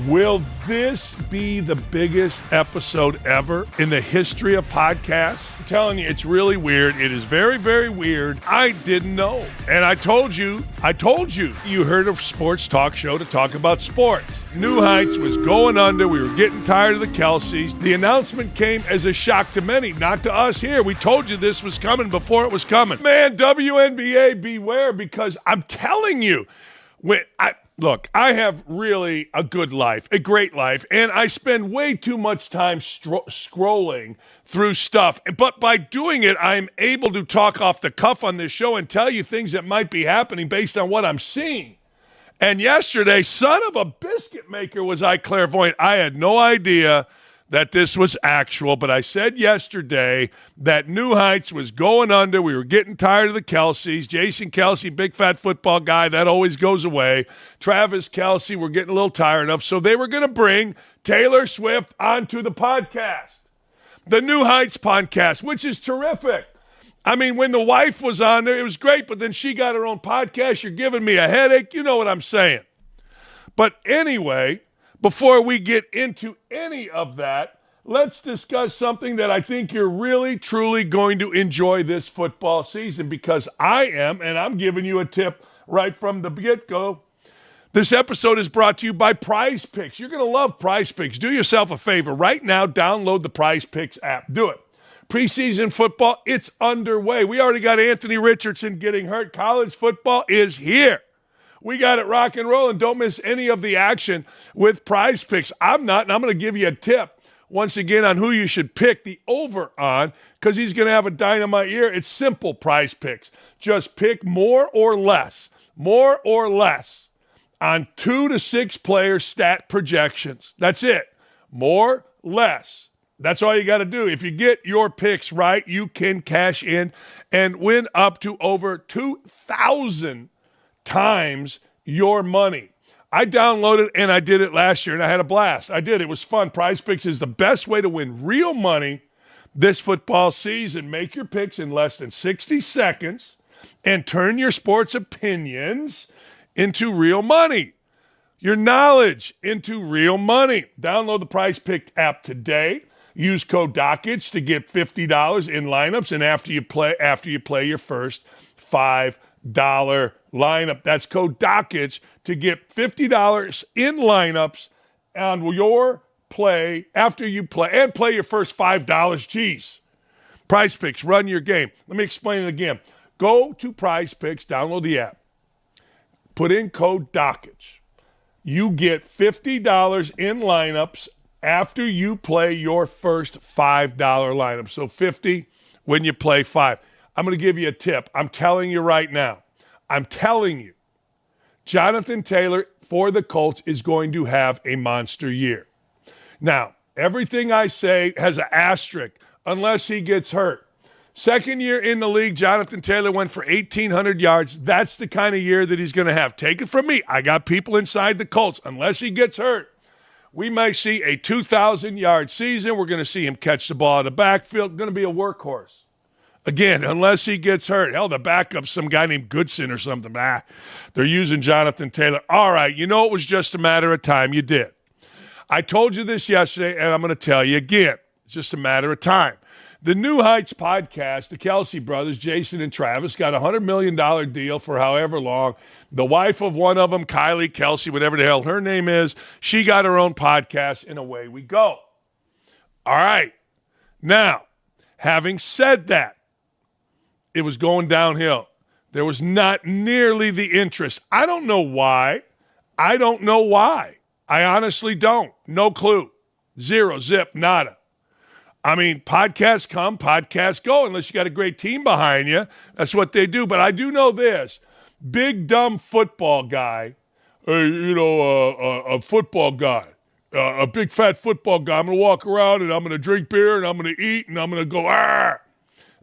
Will this be the biggest episode ever in the history of podcasts? I'm telling you, it's really weird. It is very, very weird. I didn't know. And I told you. You heard a sports talk show to talk about sports. New Heights was going under. We were getting tired of the Kelces. The announcement came as a shock to many, not to us here. We told you this was coming before it was coming. Man, WNBA, beware, because I'm telling you, Look, I have really a good life, a great life, and I spend way too much time scrolling through stuff. But by doing it, I'm able to talk off the cuff on this show and tell you things that might be happening based on what I'm seeing. And yesterday, son of a biscuit maker, was I clairvoyant. I had no idea that this was actual, but I said yesterday that New Heights was going under. We were getting tired of the Kelces. Jason Kelce, big fat football guy, that always goes away. Travis Kelce, we're getting a little tired of. So they were going to bring Taylor Swift onto the podcast, the New Heights podcast, which is terrific. I mean, when the wife was on there, it was great, but then she got her own podcast. You're giving me a headache. You know what I'm saying. But anyway, before we get into any of that, let's discuss something that I think you're really, truly going to enjoy this football season, because I am, and I'm giving you a tip right from the get-go. This episode is brought to you by Prize Picks. You're going to love Prize Picks. Do yourself a favor. Right now, download the Prize Picks app. Do it. Preseason football, it's underway. We already got Anthony Richardson getting hurt. College football is here. We got it rock and roll, and don't miss any of the action with Prize Picks. I'm not, and I'm going to give you a tip once again on who you should pick the over on, because he's going to have a dynamite year. It's simple, Prize Picks. Just pick more or less on 2 to 6 player stat projections. That's it. More, less. That's all you got to do. If you get your picks right, you can cash in and win up to over 2,000 times your money. I downloaded and I did it last year, and I had a blast. I did. It was fun. Prize Picks is the best way to win real money this football season. Make your picks in less than 60 seconds and turn your sports opinions into real money. Your knowledge into real money. Download the Prize Pick app today. Use code Dakich to get $50 in lineups, and after you play your first $5 lineup. That's code Dakich to get $50 in lineups on your play after you play, and play your first $5. Geez. Prize Picks, run your game. Let me explain it again. Go to Prize Picks, download the app, put in code Dakich. You get $50 in lineups after you play your first $5 lineup. So $50 when you play 5. I'm going to give you a tip. I'm telling you right now. I'm telling you, Jonathan Taylor for the Colts is going to have a monster year. Now, everything I say has an asterisk unless he gets hurt. Second year in the league, Jonathan Taylor went for 1,800 yards. That's the kind of year that he's going to have. Take it from me. I got people inside the Colts. Unless he gets hurt, we may see a 2,000-yard season. We're going to see him catch the ball in the backfield. Going to be a workhorse. Again, unless he gets hurt. Hell, the backup's some guy named Goodson or something. They're using Jonathan Taylor. All right, you know it was just a matter of time. You did. I told you this yesterday, and I'm going to tell you again. It's just a matter of time. The New Heights podcast, the Kelce brothers, Jason and Travis, got a $100 million deal for however long. The wife of one of them, Kylie Kelce, whatever the hell her name is, she got her own podcast, and away we go. All right. Now, having said that, it was going downhill. There was not nearly the interest. I don't know why. I honestly don't. No clue. Zero, zip, nada. I mean, podcasts come, podcasts go, unless you got a great team behind you. That's what they do. But I do know this. Big, dumb football guy, a football guy, a big, fat football guy. I'm going to walk around, and I'm going to drink beer, and I'm going to eat, and I'm going to go, ah.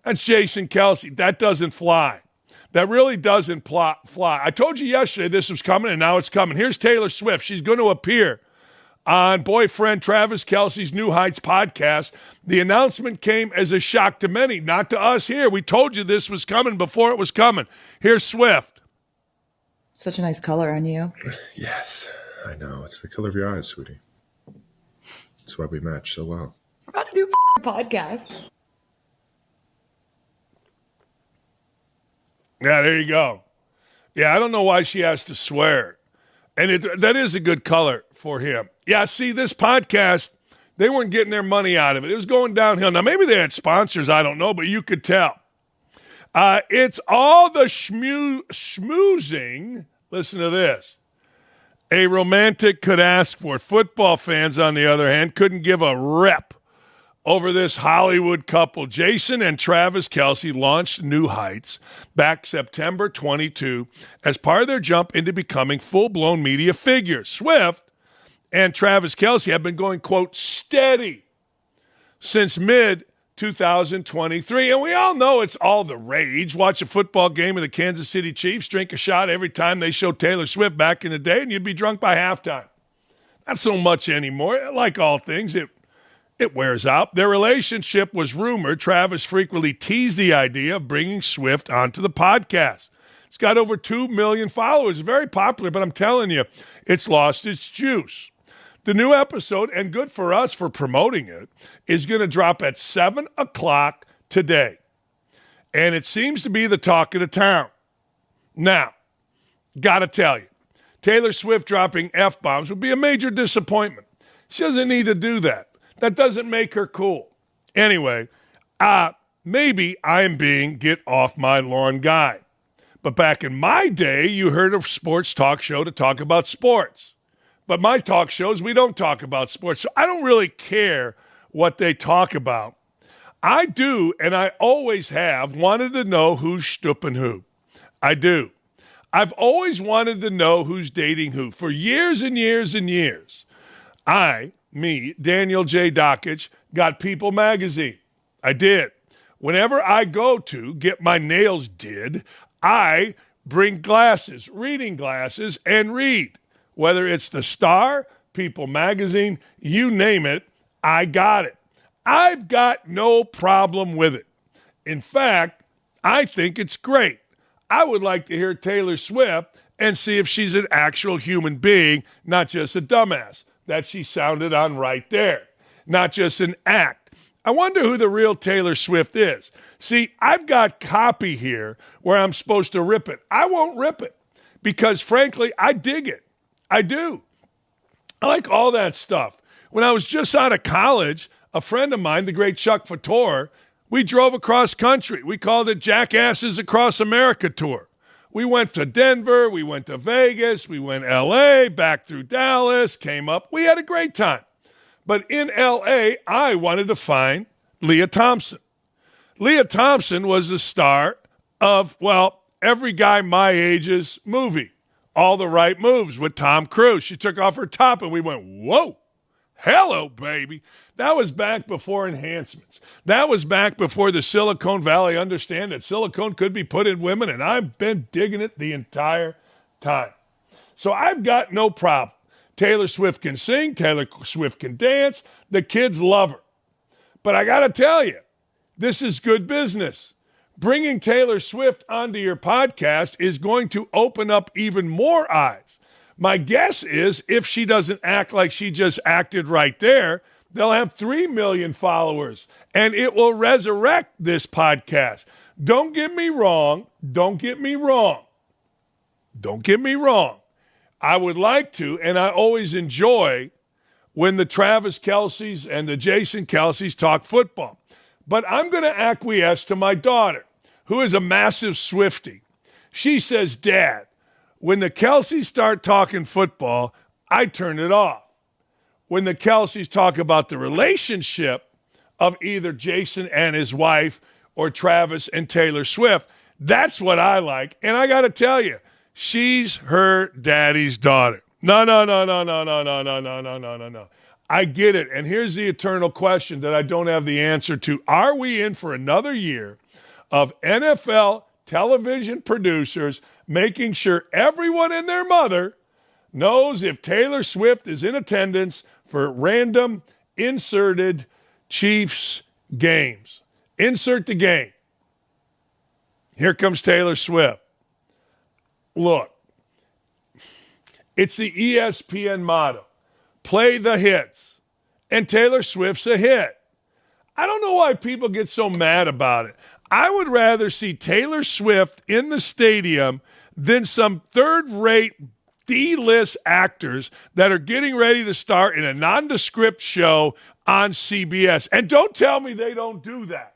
That's Jason Kelce. That doesn't fly. That really doesn't fly. I told you yesterday this was coming, and now it's coming. Here's Taylor Swift. She's going to appear on boyfriend Travis Kelce's New Heights podcast. The announcement came as a shock to many, not to us here. We told you this was coming before it was coming. Here's Swift. Such a nice color on you. Yes. I know. It's the color of your eyes, sweetie. That's why we match so well. We're about to do a podcast. Yeah, there you go. Yeah, I don't know why she has to swear. And that is a good color for him. Yeah, see, this podcast, they weren't getting their money out of it. It was going downhill. Now, maybe they had sponsors, I don't know, but you could tell. It's all the schmoozing. Listen to this. A romantic could ask for. Football fans, on the other hand, couldn't give a rep over this Hollywood couple. Jason and Travis Kelce launched New Heights back September 22 as part of their jump into becoming full-blown media figures. Swift and Travis Kelce have been going, quote, steady since mid-2023. And we all know it's all the rage. Watch a football game of the Kansas City Chiefs, drink a shot every time they show Taylor Swift back in the day, and you'd be drunk by halftime. Not so much anymore. Like all things, it wears out. Their relationship was rumored. Travis frequently teased the idea of bringing Swift onto the podcast. It's got over 2 million followers. Very popular, but I'm telling you, it's lost its juice. The new episode, and good for us for promoting it, is going to drop at 7 o'clock today. And it seems to be the talk of the town. Now, got to tell you, Taylor Swift dropping F-bombs would be a major disappointment. She doesn't need to do that. That doesn't make her cool. Anyway, maybe I'm being get off my lawn guy. But back in my day, you heard a sports talk show to talk about sports. But my talk shows, we don't talk about sports. So I don't really care what they talk about. I do, and I always have, wanted to know who's stooping who. I do. I've always wanted to know who's dating who. For years and years and years, me, Daniel J. Dakich, got People magazine. I did. Whenever I go to get my nails did, I bring glasses, reading glasses, and read. Whether it's the Star, People magazine, you name it, I got it. I've got no problem with it. In fact, I think it's great. I would like to hear Taylor Swift and see if she's an actual human being, not just a dumbass that she sounded on right there, not just an act. I wonder who the real Taylor Swift is. See, I've got copy here where I'm supposed to rip it. I won't rip it because, frankly, I dig it. I do. I like all that stuff. When I was just out of college, a friend of mine, the great Chuck Fator, we drove across country. We called it Jackasses Across America Tour. We went to Denver, we went to Vegas, we went L.A., back through Dallas, came up. We had a great time. But in L.A., I wanted to find Leah Thompson. Leah Thompson was the star of, well, every guy my age's movie, All the Right Moves with Tom Cruise. She took off her top and we went, whoa, hello, baby. That was back before enhancements. That was back before the Silicon Valley understand that silicone could be put in women, and I've been digging it the entire time. So I've got no problem. Taylor Swift can sing. Taylor Swift can dance. The kids love her. But I got to tell you, this is good business. Bringing Taylor Swift onto your podcast is going to open up even more eyes. My guess is if she doesn't act like she just acted right there, they'll have 3 million followers, and it will resurrect this podcast. Don't get me wrong. Don't get me wrong. Don't get me wrong. I would like to, and I always enjoy when the Travis Kelces and the Jason Kelces talk football. But I'm going to acquiesce to my daughter, who is a massive Swiftie. She says, Dad, when the Kelces start talking football, I turn it off. When the Kelces talk about the relationship of either Jason and his wife or Travis and Taylor Swift, that's what I like. And I got to tell you, she's her daddy's daughter. No. I get it. And here's the eternal question that I don't have the answer to. Are we in for another year of NFL television producers making sure everyone and their mother knows if Taylor Swift is in attendance for random inserted Chiefs games? Insert the game. Here comes Taylor Swift. Look, It's the ESPN motto. Play the hits. And Taylor Swift's a hit. I don't know why people get so mad about it. I would rather see Taylor Swift in the stadium than some third-rate D-list actors that are getting ready to start in a nondescript show on CBS. And don't tell me they don't do that.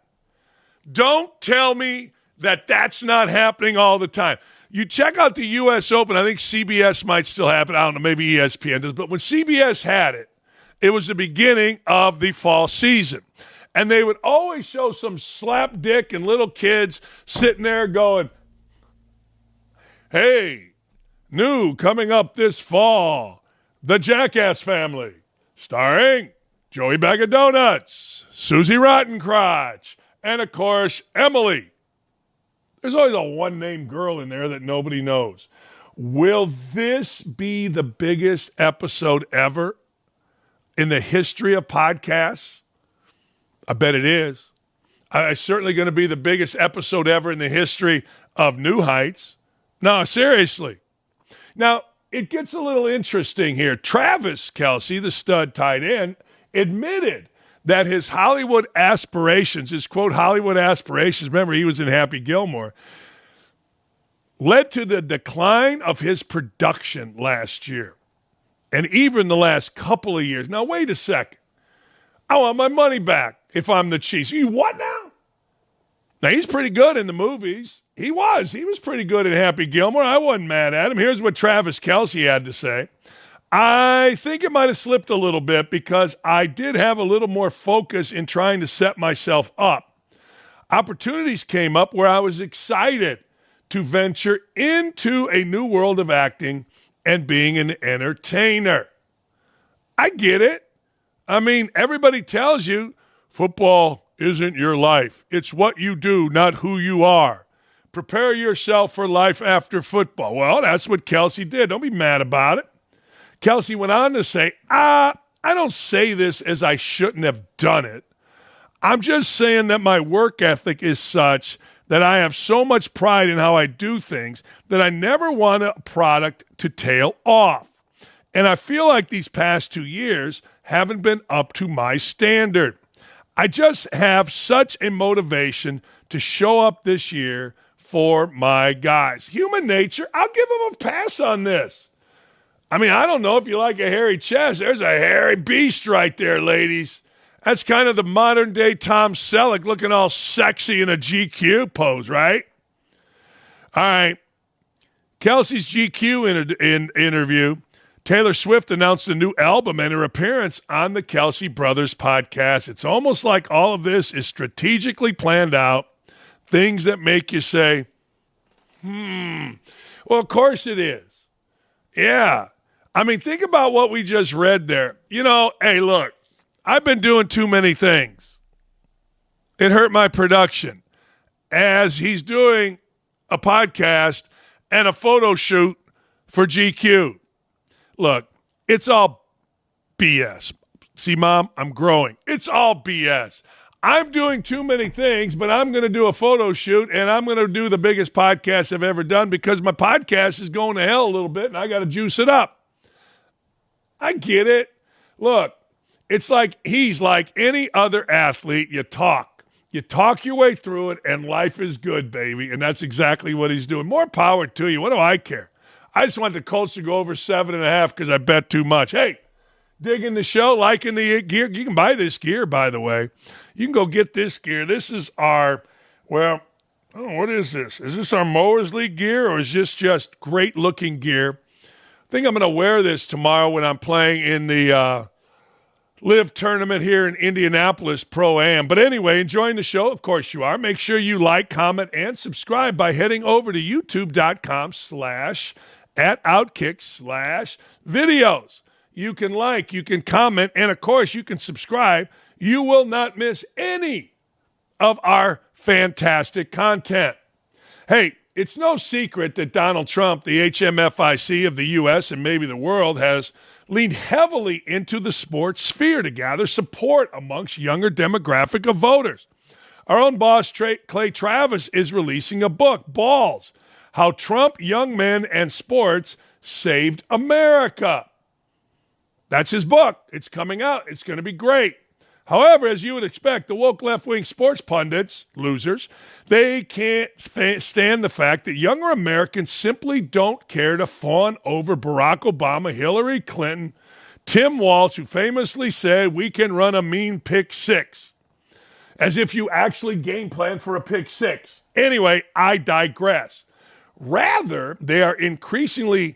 Don't tell me that that's not happening all the time. You check out the U.S. Open. I think CBS might still have it. I don't know. Maybe ESPN does. But when CBS had it, it was the beginning of the fall season. And they would always show some slapdick and little kids sitting there going, hey, new coming up this fall, The Jackass Family, starring Joey Bag of Donuts, Susie Rottencrotch, and, of course, Emily. There's always a one-name girl in there that nobody knows. Will this be the biggest episode ever in the history of podcasts? I bet it is. It's certainly going to be the biggest episode ever in the history of New Heights. No, seriously. Now, it gets a little interesting here. Travis Kelce, the stud tight end, admitted that his Hollywood aspirations, his quote, Hollywood aspirations, remember he was in Happy Gilmore, led to the decline of his production last year and even the last couple of years. Now, wait a second. I want my money back if I'm the Chiefs. You what now? Now, he's pretty good in the movies. He was pretty good in Happy Gilmore. I wasn't mad at him. Here's what Travis Kelce had to say. I think it might have slipped a little bit because I did have a little more focus in trying to set myself up. Opportunities came up where I was excited to venture into a new world of acting and being an entertainer. I get it. I mean, everybody tells you football isn't your life. It's what you do, not who you are. Prepare yourself for life after football. Well, that's what Kelce did. Don't be mad about it. Kelce went on to say, I don't say this as I shouldn't have done it. I'm just saying that my work ethic is such that I have so much pride in how I do things that I never want a product to tail off. And I feel like these past 2 years haven't been up to my standard. I just have such a motivation to show up this year for my guys. Human nature, I'll give them a pass on this. I mean, I don't know if you like a hairy chest. There's a hairy beast right there, ladies. That's kind of the modern-day Tom Selleck looking all sexy in a GQ pose, right? All right. Kelce's GQ interview. Taylor Swift announced a new album and her appearance on the Kelce Brothers podcast. It's almost like all of this is strategically planned out. Things that make you say, Well, of course it is. Yeah. I mean, think about what we just read there. You know, hey, look, I've been doing too many things. It hurt my production. As he's doing a podcast and a photo shoot for GQ. Look, it's all BS. See, Mom, I'm growing. It's all BS. I'm doing too many things, but I'm going to do a photo shoot, and I'm going to do the biggest podcast I've ever done because my podcast is going to hell a little bit, and I got to juice it up. I get it. Look, it's like he's like any other athlete. You talk your way through it, and life is good, baby, and that's exactly what he's doing. More power to you. What do I care? I just want the Colts to go over 7.5 because I bet too much. Hey, digging the show, liking the gear. You can buy this gear, by the way. You can go get this gear. This is our, what is this? Is this our Mowers League gear or is this just great-looking gear? I think I'm going to wear this tomorrow when I'm playing in the Live tournament here in Indianapolis Pro-Am. But anyway, enjoying the show? Of course you are. Make sure you like, comment, and subscribe by heading over to youtube.com/@OutKick/videos. You can like, you can comment, and of course you can subscribe. You will not miss any of our fantastic content. Hey, it's no secret that Donald Trump, the HMFIC of the U.S. and maybe the world, has leaned heavily into the sports sphere to gather support amongst younger demographic of voters. Our own boss, Clay Travis, is releasing a book, Balls, How Trump, Young Men, and Sports saved America. That's his book. It's coming out. It's going to be great. However, as you would expect, the woke left-wing sports pundits, losers, they can't stand the fact that younger Americans simply don't care to fawn over Barack Obama, Hillary Clinton, Tim Walz, who famously said, we can run a mean pick six, as if you actually game plan for a pick six. Anyway, I digress. Rather, they are increasingly,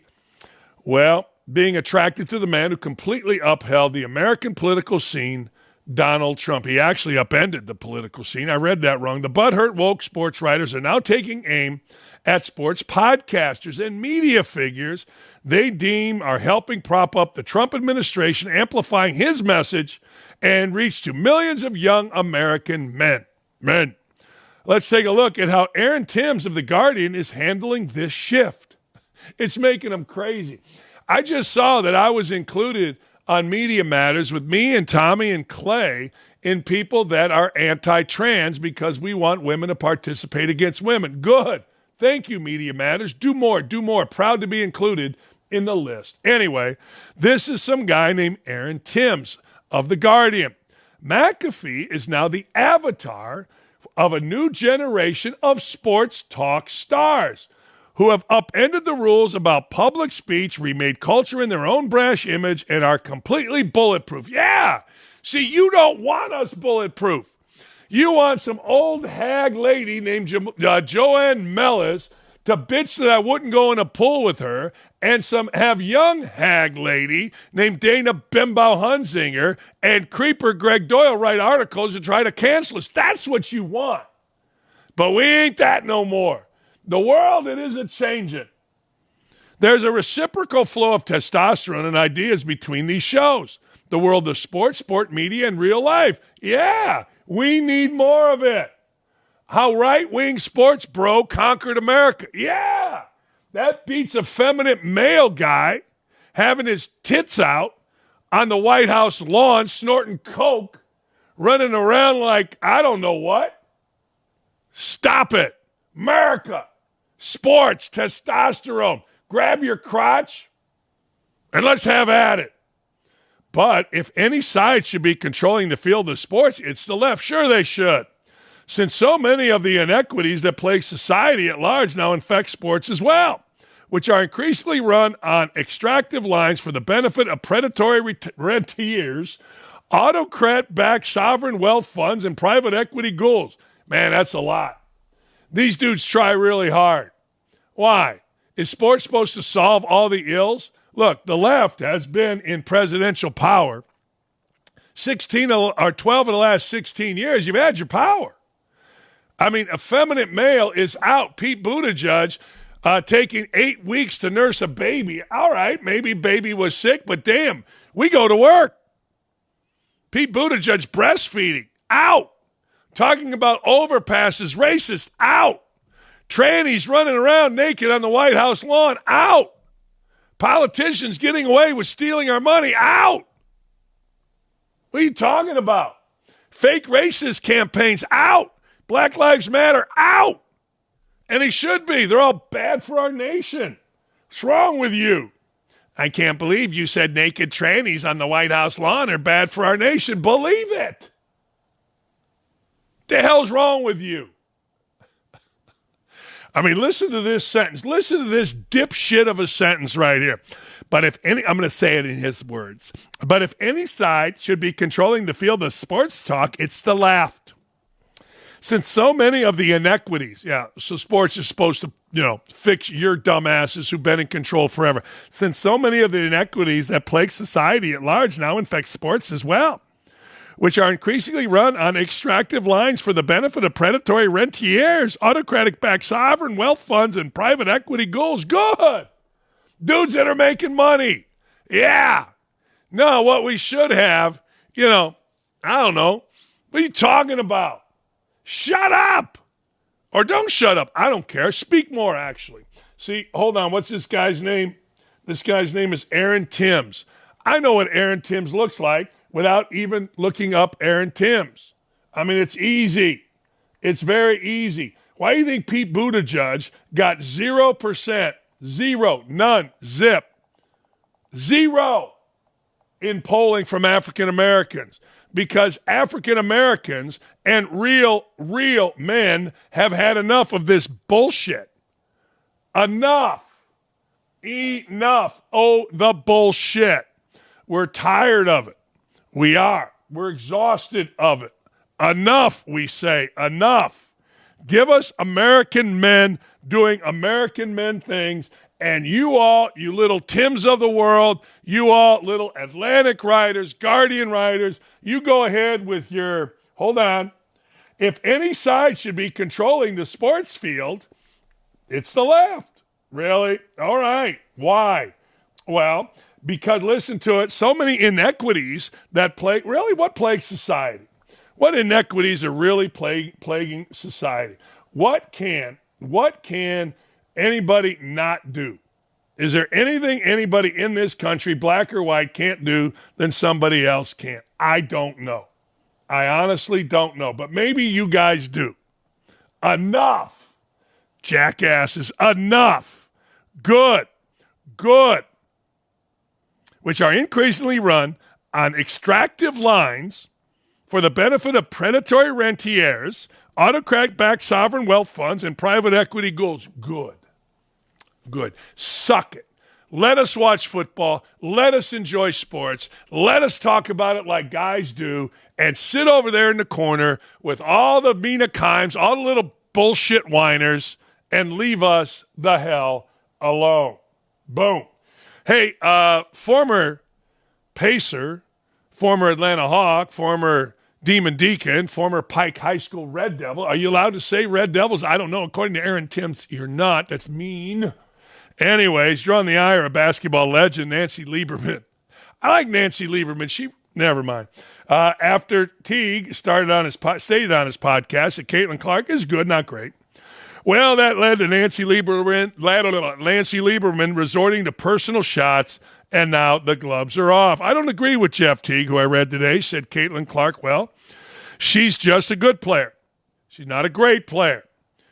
being attracted to the man who completely upheld the American political scene, Donald Trump. He actually upended the political scene. I read that wrong. The butthurt woke sports writers are now taking aim at sports podcasters and media figures they deem are helping prop up the Trump administration, amplifying his message and reach to millions of young American men. Let's take a look at how Aaron Timms of The Guardian is handling this shift. It's making him crazy. I just saw that I was included on Media Matters with me and Tommy and Clay in people that are anti-trans because we want women to participate against women. Good. Thank you, Media Matters. Do more. Proud to be included in the list. Anyway, this is some guy named Aaron Timms of The Guardian. McAfee is now the avatar of a new generation of sports talk stars who have upended the rules about public speech, remade culture in their own brash image, and are completely bulletproof. Yeah! See, you don't want us bulletproof. You want some old hag lady named Joanne Mellis to bitch that I wouldn't go in a pool with her, and have young hag lady named Dana Bimbo Hunzinger and creeper Greg Doyle write articles to try to cancel us. That's what you want. But we ain't that no more. The world, it is a-changing. There's a reciprocal flow of testosterone and ideas between these shows. The world of sports, sport media, and real life. Yeah, we need more of it. How right-wing sports bro conquered America. Yeah, that beats a feminine male guy having his tits out on the White House lawn, snorting coke, running around like I don't know what. Stop it. America. Sports, testosterone. Grab your crotch and let's have at it. But if any side should be controlling the field of sports, it's the left. Sure they should. Since so many of the inequities that plague society at large now infect sports as well, which are increasingly run on extractive lines for the benefit of predatory rentiers, autocrat-backed sovereign wealth funds, and private equity ghouls. Man, that's a lot. These dudes try really hard. Why? Is sports supposed to solve all the ills? Look, the left has been in presidential power 12 of the last 16 years. You've had your power. I mean, effeminate male is out. Pete Buttigieg taking 8 weeks to nurse a baby. All right, maybe baby was sick, but damn, we go to work. Pete Buttigieg breastfeeding. Out. Talking about overpasses, racist, out. Trannies running around naked on the White House lawn, out. Politicians getting away with stealing our money, out. What are you talking about? Fake racist campaigns, out. Black Lives Matter, out. And he should be. They're all bad for our nation. What's wrong with you? I can't believe you said naked trannies on the White House lawn are bad for our nation. Believe it. The hell's wrong with you? I mean, listen to this sentence. Listen to this dipshit of a sentence right here. But if any, I'm going to say it in his words. But if any side should be controlling the field of sports talk, it's the left. Since so many of the inequities, so sports is supposed to, fix your dumbasses who've been in control forever. Since so many of the inequities that plague society at large now infect sports as well, which are increasingly run on extractive lines for the benefit of predatory rentiers, autocratic-backed sovereign wealth funds, and private equity ghouls. Good. Dudes that are making money. Yeah. No, what we should have, I don't know. What are you talking about? Shut up. Or don't shut up. I don't care. Speak more, actually. See, hold on. What's this guy's name? This guy's name is Aaron Timms. I know what Aaron Timms looks like without even looking up Aaron Timms. I mean, it's easy. It's very easy. Why do you think Pete Buttigieg got 0% Zero. None. Zip. Zero in polling from African Americans, because African Americans and real men have had enough of this bullshit. Enough. Enough. Oh, the bullshit. We're tired of it. We are. We're exhausted of it. Enough, we say. Enough. Give us American men doing American men things, and you all, you little Tims of the world, you all little Atlantic writers, Guardian writers, you go ahead with your, hold on. If any side should be controlling the sports field, it's the left. Really? All right. Why? Well, because, listen to it, so many inequities that plague, really, what plagues society? What inequities are really plaguing society? What can anybody not do? Is there anything anybody in this country, black or white, can't do than somebody else can't? I don't know. I honestly don't know. But maybe you guys do. Enough. Jackasses. Enough. Good. Which are increasingly run on extractive lines for the benefit of predatory rentiers, autocrat-backed sovereign wealth funds, and private equity ghouls. Good. Suck it. Let us watch football. Let us enjoy sports. Let us talk about it like guys do, and sit over there in the corner with all the Mina Kimes, all the little bullshit whiners, and leave us the hell alone. Boom. Hey, former Pacer, former Atlanta Hawk, former Demon Deacon, former Pike High School Red Devil. Are you allowed to say Red Devils? I don't know. According to Aaron Timms, you're not. That's mean. Anyways, drawing the ire of basketball legend Nancy Lieberman. I like Nancy Lieberman. Never mind. After Teague stated on his podcast that Caitlin Clark is good, not great. Well, that led to Nancy Lieberman resorting to personal shots, and now the gloves are off. I don't agree with Jeff Teague, who I read today, said Caitlin Clark, well, she's just a good player. She's not a great player.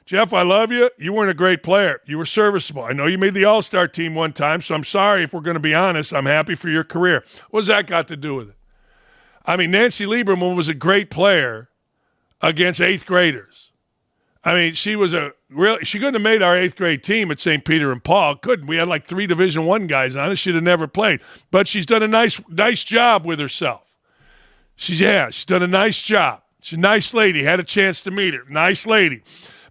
Jeff, I love you. You weren't a great player. You were serviceable. I know you made the All-Star team one time, so I'm sorry. If we're going to be honest, I'm happy for your career. What's that got to do with it? I mean, Nancy Lieberman was a great player against eighth graders. I mean, she couldn't have made our eighth grade team at St. Peter and Paul. Couldn't. We had like 3 Division I guys on it. She'd have never played. But she's done a nice job with herself. She's done a nice job. She's a nice lady. Had a chance to meet her. Nice lady.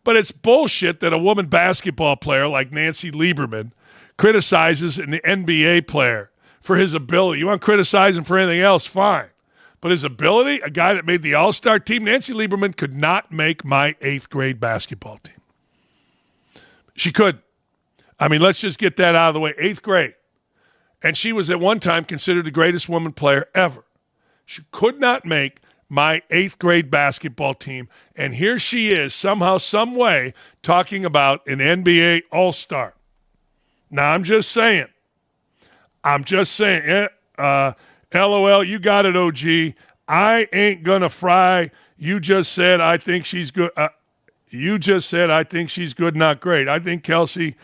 But it's bullshit that a woman basketball player like Nancy Lieberman criticizes an NBA player for his ability. You want to criticize him for anything else, fine. But his ability, a guy that made the All-Star team, Nancy Lieberman could not make my eighth grade basketball team. She couldn't. I mean, let's just get that out of the way. Eighth grade. And she was at one time considered the greatest woman player ever. She could not make my eighth grade basketball team. And here she is, somehow, some way, talking about an NBA All-Star. Now, I'm just saying. LOL, you got it, OG. I ain't going to fry. You just said I think she's good. Not great. I think Kelce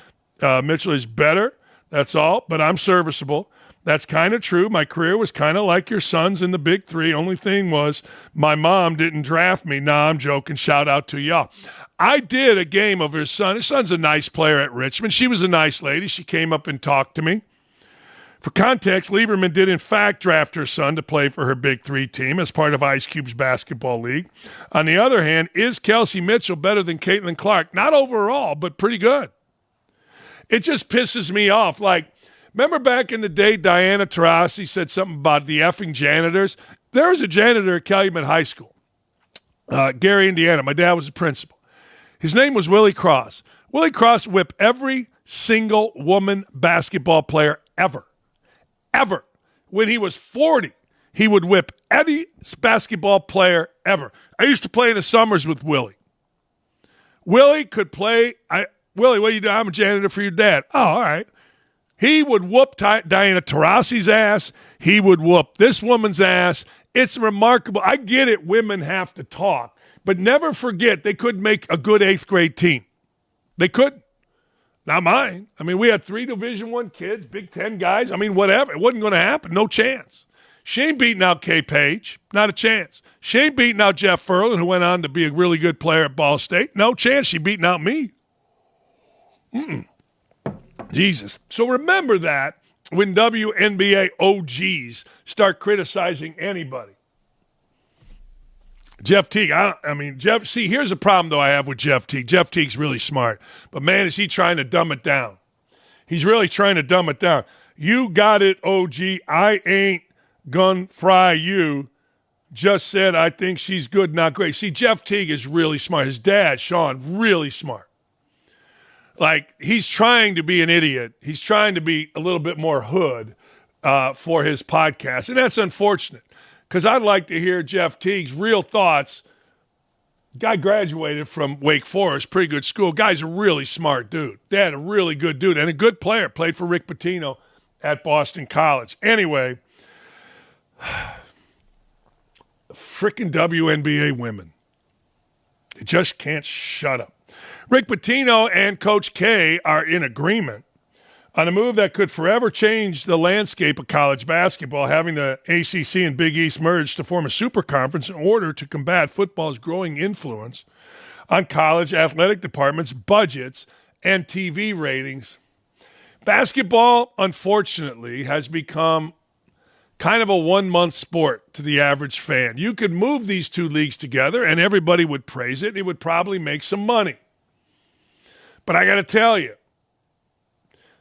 Mitchell is better. That's all. But I'm serviceable. That's kind of true. My career was kind of like your son's in the Big Three. Only thing was my mom didn't draft me. Nah, I'm joking. Shout out to y'all. I did a game of her son. His son's a nice player at Richmond. She was a nice lady. She came up and talked to me. For context, Lieberman did in fact draft her son to play for her Big Three team as part of Ice Cube's basketball league. On the other hand, is Kelce Mitchell better than Caitlin Clark? Not overall, but pretty good. It just pisses me off. Like, remember back in the day, Diana Taurasi said something about the effing janitors? There was a janitor at Calumet High School, Gary, Indiana. My dad was the principal. His name was Willie Cross. Willie Cross whipped every single woman basketball player ever. Ever. When he was 40, he would whip any basketball player ever. I used to play in the summers with Willie. Willie could play. Willie, what you do? I'm a janitor for your dad. Oh, all right. He would whoop Diana Taurasi's ass. He would whoop this woman's ass. It's remarkable. I get it. Women have to talk. But never forget they couldn't make a good eighth grade team. They couldn't. Not mine. I mean, we had 3 Division I kids, Big Ten guys. I mean, whatever. It wasn't going to happen. No chance. She ain't beating out Kay Page. Not a chance. She ain't beating out Jeff Furlan, who went on to be a really good player at Ball State. No chance she beating out me. Jesus. So remember that when WNBA OGs start criticizing anybody. Jeff Teague, see, here's a problem, though, I have with Jeff Teague. Jeff Teague's really smart. But, man, is he trying to dumb it down. He's really trying to dumb it down. You got it, OG. I ain't gonna fry you. Just said I think she's good, not great. See, Jeff Teague is really smart. His dad, Sean, really smart. Like, he's trying to be an idiot. He's trying to be a little bit more hood for his podcast. And that's unfortunate. Because I'd like to hear Jeff Teague's real thoughts. Guy graduated from Wake Forest, pretty good school. Guy's a really smart dude. Dad, a really good dude and a good player. Played for Rick Pitino at Boston College. Anyway, frickin' WNBA women. They just can't shut up. Rick Pitino and Coach K are in agreement on a move that could forever change the landscape of college basketball, having the ACC and Big East merge to form a super conference in order to combat football's growing influence on college athletic departments, budgets, and TV ratings. Basketball, unfortunately, has become kind of a one-month sport to the average fan. You could move these 2 leagues together, and everybody would praise it. It would probably make some money. But I got to tell you,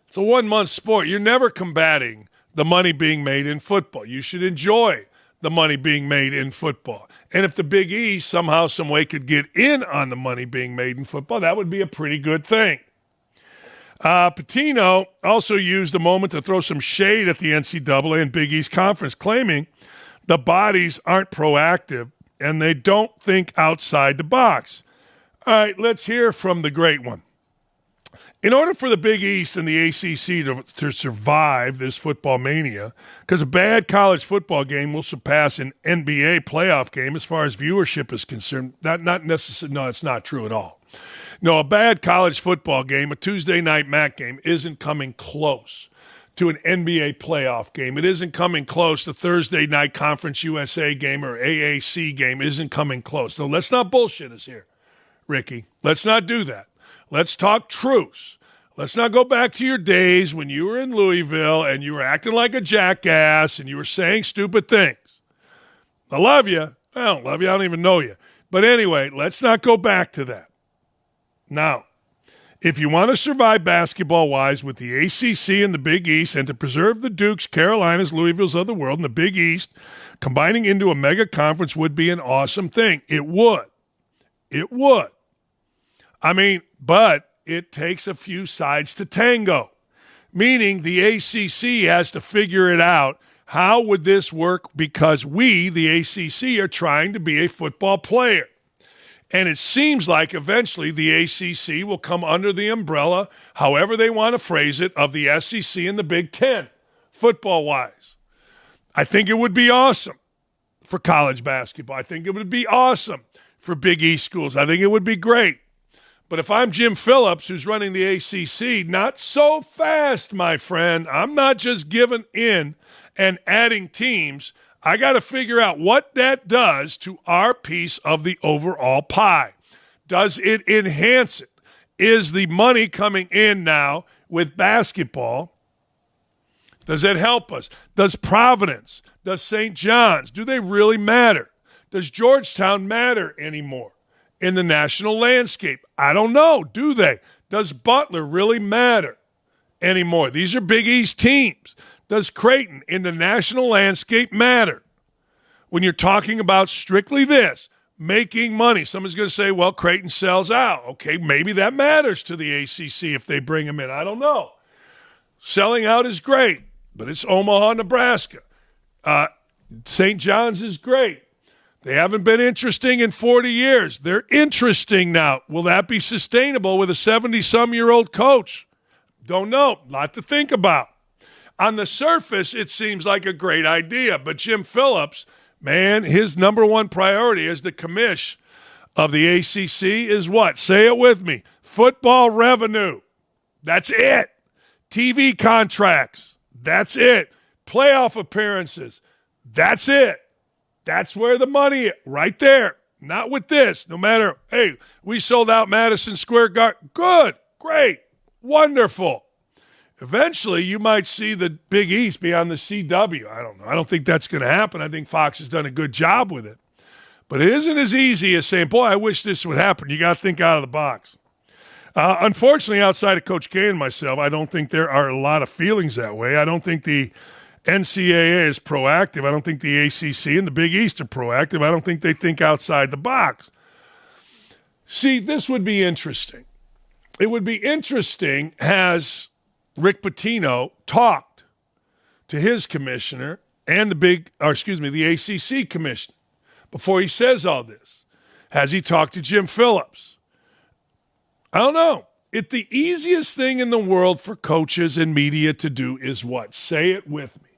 it's a one-month sport. You're never combating the money being made in football. You should enjoy the money being made in football. And if the Big East somehow, some way could get in on the money being made in football, that would be a pretty good thing. Pitino also used the moment to throw some shade at the NCAA and Big East Conference, claiming the bodies aren't proactive and they don't think outside the box. All right, let's hear from the great one. In order for the Big East and the ACC to survive this football mania, because a bad college football game will surpass an NBA playoff game as far as viewership is concerned. Not necessarily. No, it's not true at all. No, a bad college football game, a Tuesday night MAC game, isn't coming close to an NBA playoff game. It isn't coming close. The Thursday night Conference USA game or AAC game isn't coming close. So let's not bullshit us here, Ricky. Let's not do that. Let's talk truce. Let's not go back to your days when you were in Louisville and you were acting like a jackass and you were saying stupid things. I love you. I don't love you. I don't even know you. But anyway, let's not go back to that. Now, if you want to survive basketball-wise with the ACC and the Big East and to preserve the Dukes, Carolinas, Louisvilles of the world and the Big East, combining into a mega conference would be an awesome thing. It would. It would. I mean, but it takes a few sides to tango, meaning the ACC has to figure it out. How would this work? Because we, the ACC, are trying to be a football player. And it seems like eventually the ACC will come under the umbrella, however they want to phrase it, of the SEC and the Big Ten, football-wise. I think it would be awesome for college basketball. I think it would be awesome for Big East schools. I think it would be great. But if I'm Jim Phillips, who's running the ACC, not so fast, my friend. I'm not just giving in and adding teams. I got to figure out what that does to our piece of the overall pie. Does it enhance it? Is the money coming in now with basketball? Does it help us? Does Providence, does St. John's, do they really matter? Does Georgetown matter anymore in the national landscape? I don't know. Do they? Does Butler really matter anymore? These are Big East teams. Does Creighton in the national landscape matter? When you're talking about strictly this, making money, someone's going to say, well, Creighton sells out. Okay, maybe that matters to the ACC if they bring them in. I don't know. Selling out is great, but it's Omaha, Nebraska. St. John's is great. They haven't been interesting in 40 years. They're interesting now. Will that be sustainable with a 70-some-year-old coach? Don't know. A lot to think about. On the surface, it seems like a great idea, but Jim Phillips, man, his number one priority as the commish of the ACC is what? Say it with me. Football revenue. That's it. TV contracts. That's it. Playoff appearances. That's it. That's where the money is, right there. Not with this. No matter, hey, we sold out Madison Square Garden. Good, great, wonderful. Eventually, you might see the Big East be on the CW. I don't know. I don't think that's going to happen. I think Fox has done a good job with it. But it isn't as easy as saying, boy, I wish this would happen. You got to think out of the box. Unfortunately, outside of Coach K and myself, I don't think there are a lot of feelings that way. I don't think the NCAA is proactive. I don't think the ACC and the Big East are proactive. I don't think they think outside the box. See, this would be interesting. It would be interesting has Rick Pitino talked to his commissioner and the ACC commissioner before he says all this. Has he talked to Jim Phillips? I don't know. The easiest thing in the world for coaches and media to do is what? Say it with me.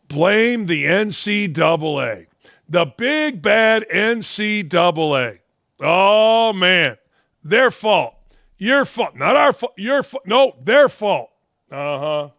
Blame the NCAA. The big bad NCAA. Oh, man. Their fault. Your fault. Not our fault. Your fault. No, their fault. Uh-huh.